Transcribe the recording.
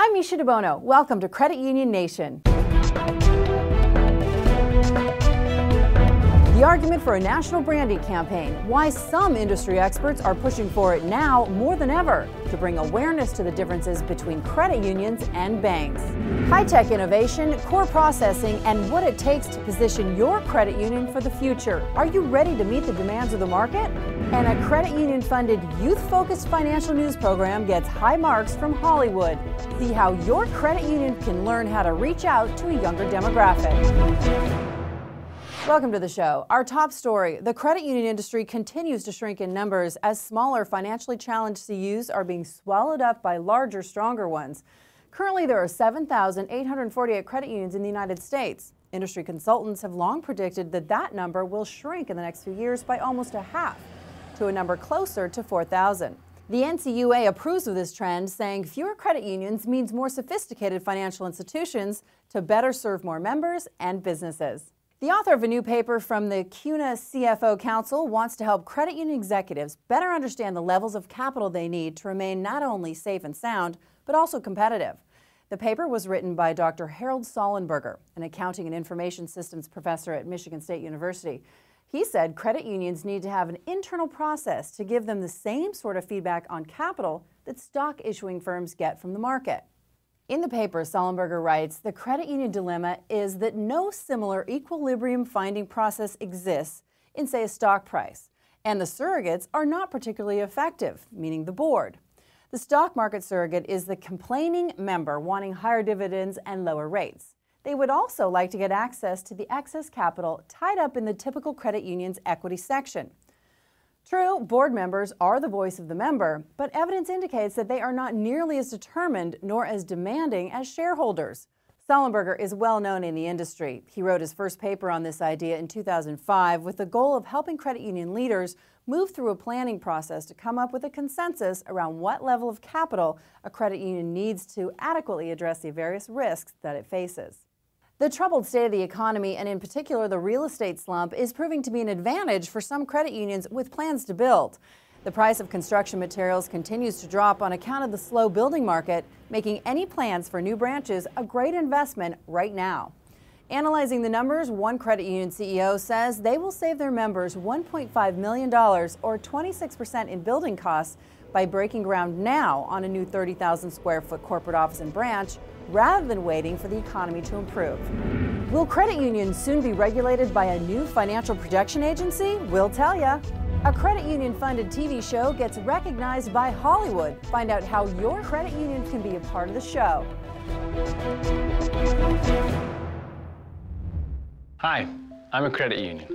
I'm Misha DeBono. Welcome to Credit Union Nation. The argument for a national branding campaign, why some industry experts are pushing for it now more than ever to bring awareness to the differences between credit unions and banks. High-tech innovation, core processing, and what it takes to position your credit union for the future. Are you ready to meet the demands of the market? And a credit union-funded, youth-focused financial news program gets high marks from Hollywood. See how your credit union can learn how to reach out to a younger demographic. Welcome to the show. Our top story, the credit union industry continues to shrink in numbers as smaller financially challenged CUs are being swallowed up by larger, stronger ones. Currently, there are 7,848 credit unions in the United States. Industry consultants have long predicted that that number will shrink in the next few years by almost a half, to a number closer to 4,000. The NCUA approves of this trend, saying fewer credit unions means more sophisticated financial institutions to better serve more members and businesses. The author of a new paper from the CUN CFO Council wants to help credit union executives better understand the levels of capital they need to remain not only safe and sound, but also competitive. The paper was written by Dr. Harold Sollenberger, an accounting and information systems professor at Michigan State University. He said credit unions need to have an internal process to give them the same sort of feedback on capital that stock issuing firms get from the market. In the paper, Sollenberger writes, the credit union dilemma is that no similar equilibrium finding process exists in, say, a stock price, and the surrogates are not particularly effective, meaning the board. The stock market surrogate is the complaining member wanting higher dividends and lower rates. They would also like to get access to the excess capital tied up in the typical credit union's equity section. True, board members are the voice of the member, but evidence indicates that they are not nearly as determined nor as demanding as shareholders. Sollenberger is well known in the industry. He wrote his first paper on this idea in 2005 with the goal of helping credit union leaders move through a planning process to come up with a consensus around what level of capital a credit union needs to adequately address the various risks that it faces. The troubled state of the economy, and in particular the real estate slump, is proving to be an advantage for some credit unions with plans to build. The price of construction materials continues to drop on account of the slow building market, making any plans for new branches a great investment right now. Analyzing the numbers, one credit union CEO says they will save their members $1.5 million, or 26% in building costs, by breaking ground now on a new 30,000 square foot corporate office and branch, rather than waiting for the economy to improve. Will credit unions soon be regulated by a new financial protection agency? We'll tell you. A credit union-funded TV show gets recognized by Hollywood. Find out how your credit union can be a part of the show. Hi, I'm a credit union.